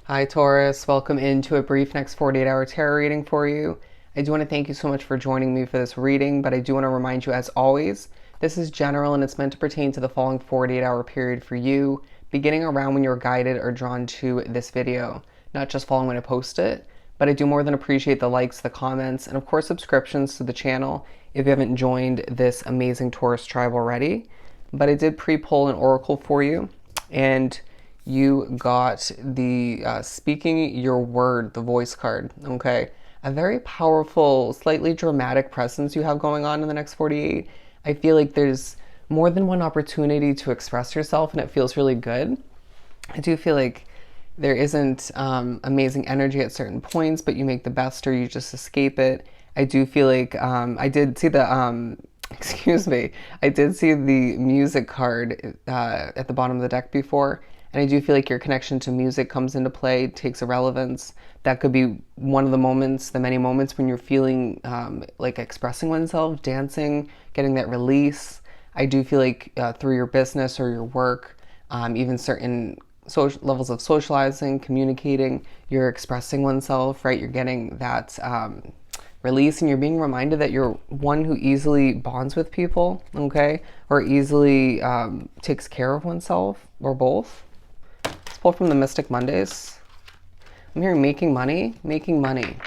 Hi Taurus, welcome into a brief next 48-hour tarot reading for you. I do want to thank you so much for joining me for this reading, but I do want to remind you as always, this is general and it's meant to pertain to the following 48-hour period for you, beginning around when you're guided or drawn to this video, not just following when I post it, but I do more than appreciate the likes, the comments, and of course subscriptions to the channel if you haven't joined this amazing Taurus tribe already. But I did pre-pull an oracle for you, and you got the speaking your word, the voice card, okay? A very powerful, slightly dramatic presence you have going on in the next 48. I feel like there's more than one opportunity to express yourself and it feels really good. I do feel like there isn't amazing energy at certain points, but you make the best or you just escape it. I do feel like I did see the excuse me, I did see the music card at the bottom of the deck before, and I do feel like your connection to music comes into play, takes a relevance. That could be one of the moments, the many moments when you're feeling like expressing oneself, dancing, getting that release. I do feel like through your business or your work, even certain levels of socializing, communicating, you're expressing oneself, right? You're getting that release, and you're being reminded that you're one who easily bonds with people, okay, or easily takes care of oneself, or both. Let's pull from the Mystic Mondays. I'm hearing making money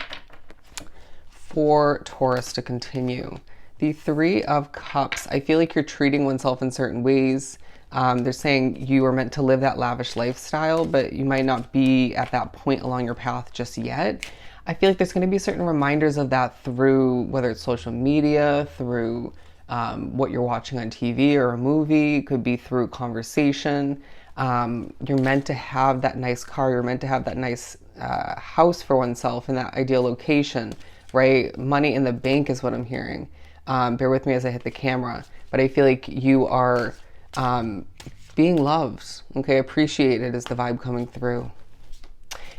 for Taurus to continue. The Three of Cups, I feel like you're treating oneself in certain ways. They're saying you are meant to live that lavish lifestyle, but you might not be at that point along your path just yet. I feel like there's going to be certain reminders of that through whether it's social media, through what you're watching on TV or a movie. It could be through conversation. You're meant to have that nice car. You're meant to have that nice house for oneself in that ideal location, right? Money in the bank is what I'm hearing. Bear with me as I hit the camera. But I feel like you are being loved, okay? Appreciated is the vibe coming through.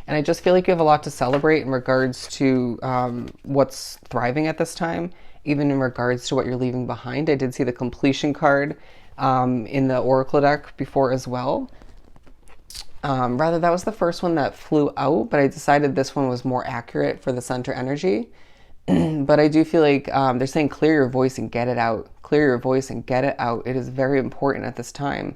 And I just feel like you have a lot to celebrate in regards to what's thriving at this time, even in regards to what you're leaving behind. I did see the completion card in the Oracle deck before as well. Rather, that was the first one that flew out, but I decided this one was more accurate for the center energy. But I do feel like they're saying clear your voice and get it out. Clear your voice and get it out. It is very important at this time.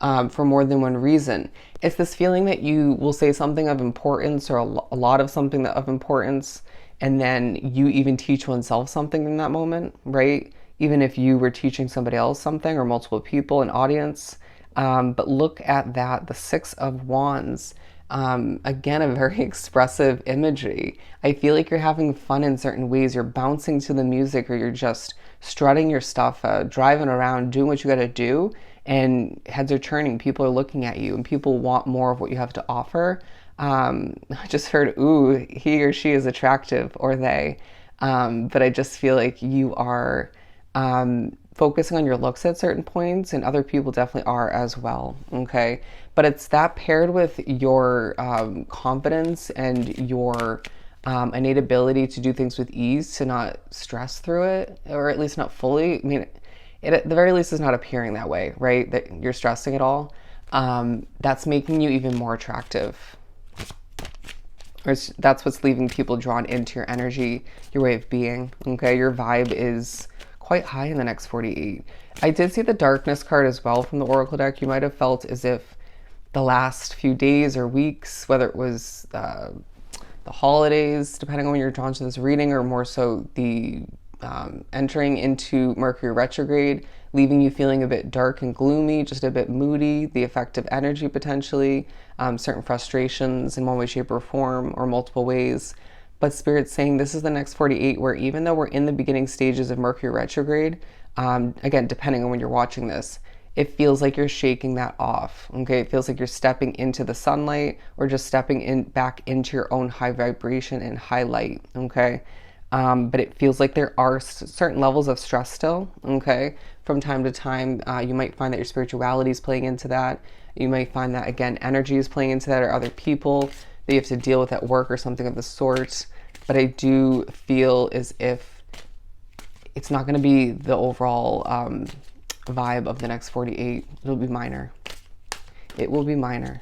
For more than one reason. It's this feeling that you will say something of importance or a lot of something of importance, and then you even teach oneself something in that moment, right? Even if you were teaching somebody else something or multiple people, an audience. But look at that, the Six of Wands. Again, a very expressive imagery. I feel like you're having fun in certain ways. You're bouncing to the music or you're just strutting your stuff, driving around, doing what you got to do. And heads are turning, people are looking at you, and people want more of what you have to offer. I just heard, ooh, he or she is attractive, or they. But I just feel like you are focusing on your looks at certain points, and other people definitely are as well, okay? But it's that paired with your confidence and your innate ability to do things with ease, to not stress through it, or at least not fully. I mean, it at the very least is not appearing that way, right? That you're stressing it all. That's making you even more attractive. Or that's what's leaving people drawn into your energy, your way of being, okay? Your vibe is quite high in the next 48. I did see the darkness card as well from the Oracle deck. You might have felt as if the last few days or weeks, whether it was the holidays, depending on when you're drawn to this reading, or more so the entering into Mercury retrograde, leaving you feeling a bit dark and gloomy, just a bit moody, the effect of energy potentially, certain frustrations in one way, shape, or form, or multiple ways. But Spirit's saying this is the next 48 where, even though we're in the beginning stages of Mercury retrograde, again, depending on when you're watching this, it feels like you're shaking that off, okay? It feels like you're stepping into the sunlight, or just stepping in back into your own high vibration and high light, okay? But it feels like there are certain levels of stress still, okay? From time to time, you might find that your spirituality is playing into that. You might find that, again, energy is playing into that, or other people that you have to deal with at work or something of the sort. But I do feel as if it's not going to be the overall vibe of the next 48. It'll be minor. It will be minor.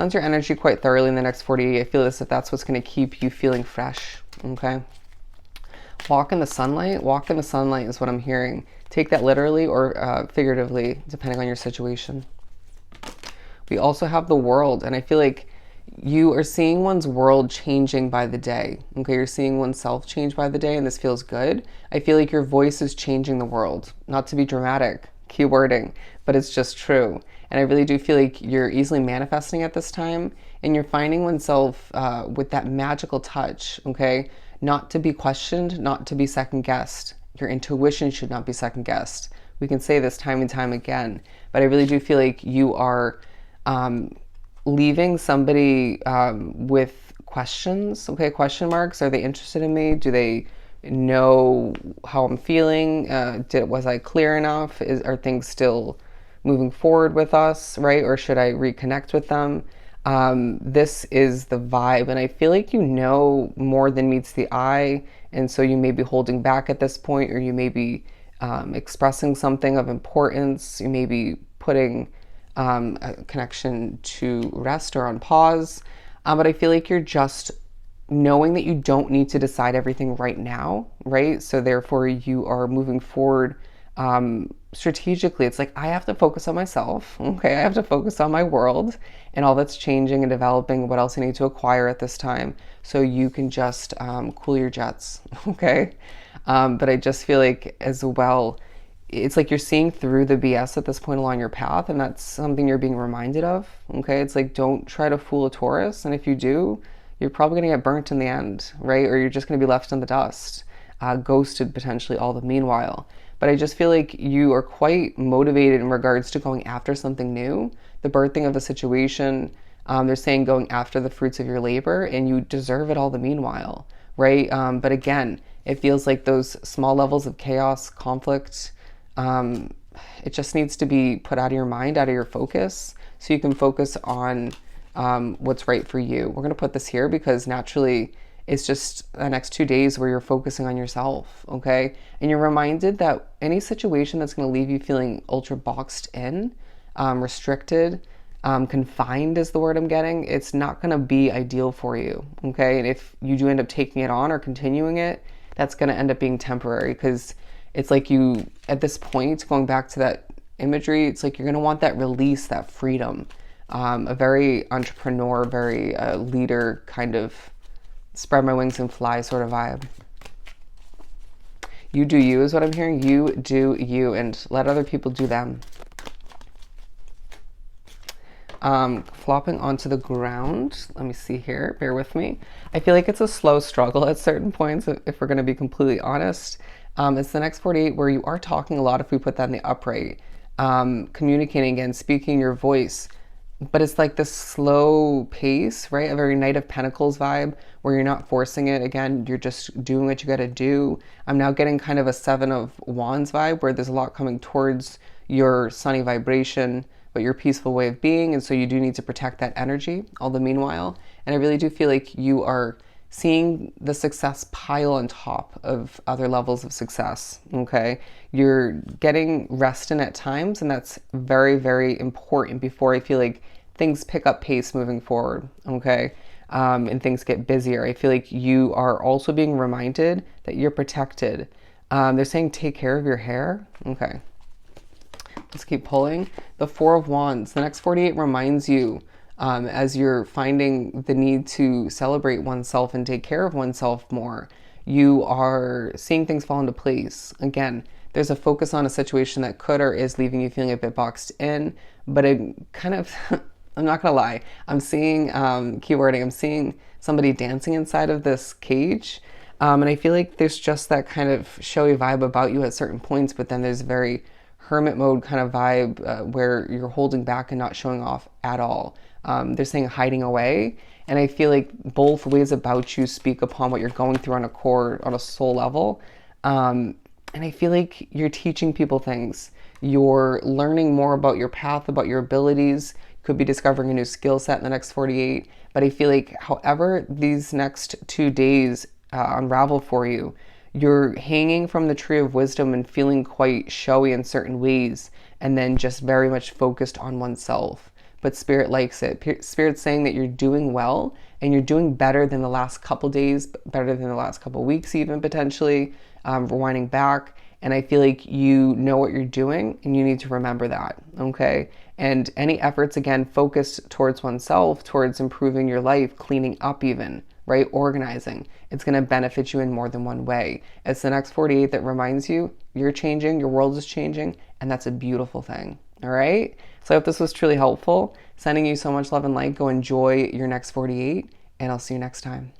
cleanse your energy quite thoroughly in the next 48. I feel as if that's what's going to keep you feeling fresh. Okay. Walk in the sunlight. Walk in the sunlight is what I'm hearing. Take that literally or figuratively, depending on your situation. We also have the world, and I feel like you are seeing one's world changing by the day. Okay, you're seeing oneself change by the day, and this feels good. I feel like your voice is changing the world. Not to be dramatic, keywording, but it's just true. And I really do feel like you're easily manifesting at this time, and you're finding oneself with that magical touch, okay? Not to be questioned, not to be second guessed. Your intuition should not be second guessed. We can say this time and time again, but I really do feel like you are leaving somebody with questions, okay, question marks. Are they interested in me? Do they know how I'm feeling? Was I clear enough? Are things still moving forward with us, right? Or should I reconnect with them? This is the vibe, and I feel like you know more than meets the eye, and so you may be holding back at this point, or you may be expressing something of importance. You may be putting a connection to rest or on pause, but I feel like you're just knowing that you don't need to decide everything right now, right? So therefore you are moving forward strategically. It's like, I have to focus on myself, okay? I have to focus on my world and all that's changing and developing, what else I need to acquire at this time, so you can just cool your jets, okay? But I just feel like as well, it's like you're seeing through the BS at this point along your path, and that's something you're being reminded of, okay? It's like, don't try to fool a Taurus, and if you do, you're probably going to get burnt in the end, right? Or you're just going to be left in the dust, ghosted potentially all the meanwhile. But I just feel like you are quite motivated in regards to going after something new, the birthing of a situation. They're saying going after the fruits of your labor, and you deserve it all the meanwhile, right? But again, it feels like those small levels of chaos, conflict, it just needs to be put out of your mind, out of your focus, so you can focus on what's right for you. We're going to put this here because naturally it's just the next 2 days where you're focusing on yourself, okay? And you're reminded that any situation that's going to leave you feeling ultra boxed in, restricted, confined is the word I'm getting, it's not going to be ideal for you, okay? And if you do end up taking it on or continuing it, that's going to end up being temporary, because it's like you, at this point, going back to that imagery, it's like you're going to want that release, that freedom, a very entrepreneur, very leader kind of spread my wings and fly sort of vibe. You do you is what I'm hearing. You do you, and let other people do them. Flopping onto the ground. Let me see here. Bear with me. I feel like it's a slow struggle at certain points, if we're going to be completely honest. It's the next 48 where you are talking a lot, if we put that in the upright. Communicating again, speaking your voice. But it's like this slow pace, right? A very Knight of Pentacles vibe where you're not forcing it. Again, you're just doing what you got to do. I'm now getting kind of a Seven of Wands vibe where there's a lot coming towards your sunny vibration, but your peaceful way of being. And so you do need to protect that energy all the meanwhile. And I really do feel like you are seeing the success pile on top of other levels of success, okay? You're getting rest in at times, and that's very, very important before I feel like things pick up pace moving forward, okay? And things get busier. I feel like you are also being reminded that you're protected. They're saying take care of your hair, okay? Let's keep pulling. The Four of Wands. The next 48 reminds you, as you're finding the need to celebrate oneself and take care of oneself more, you are seeing things fall into place. Again, there's a focus on a situation that could or is leaving you feeling a bit boxed in, but it kind of, I'm not gonna lie, I'm seeing, keywording, I'm seeing somebody dancing inside of this cage. And I feel like there's just that kind of showy vibe about you at certain points, but then there's a very hermit mode kind of vibe where you're holding back and not showing off at all. They're saying hiding away, and I feel like both ways about you speak upon what you're going through on a core, on a soul level. And I feel like you're teaching people things. You're learning more about your path, about your abilities. You could be discovering a new skill set in the next 48. But I feel like however these next 2 days unravel for you, you're hanging from the tree of wisdom and feeling quite showy in certain ways, and then just very much focused on oneself. but Spirit likes it. Spirit's saying that you're doing well and you're doing better than the last couple days, better than the last couple weeks, even potentially, rewinding back. And I feel like you know what you're doing and you need to remember that, okay? And any efforts, again, focused towards oneself, towards improving your life, cleaning up even, right? Organizing. It's going to benefit you in more than one way. It's the next 48 that reminds you you're changing, your world is changing, and that's a beautiful thing, all right? So I hope this was truly helpful. Sending you so much love and light. Go enjoy your next 48, and I'll see you next time.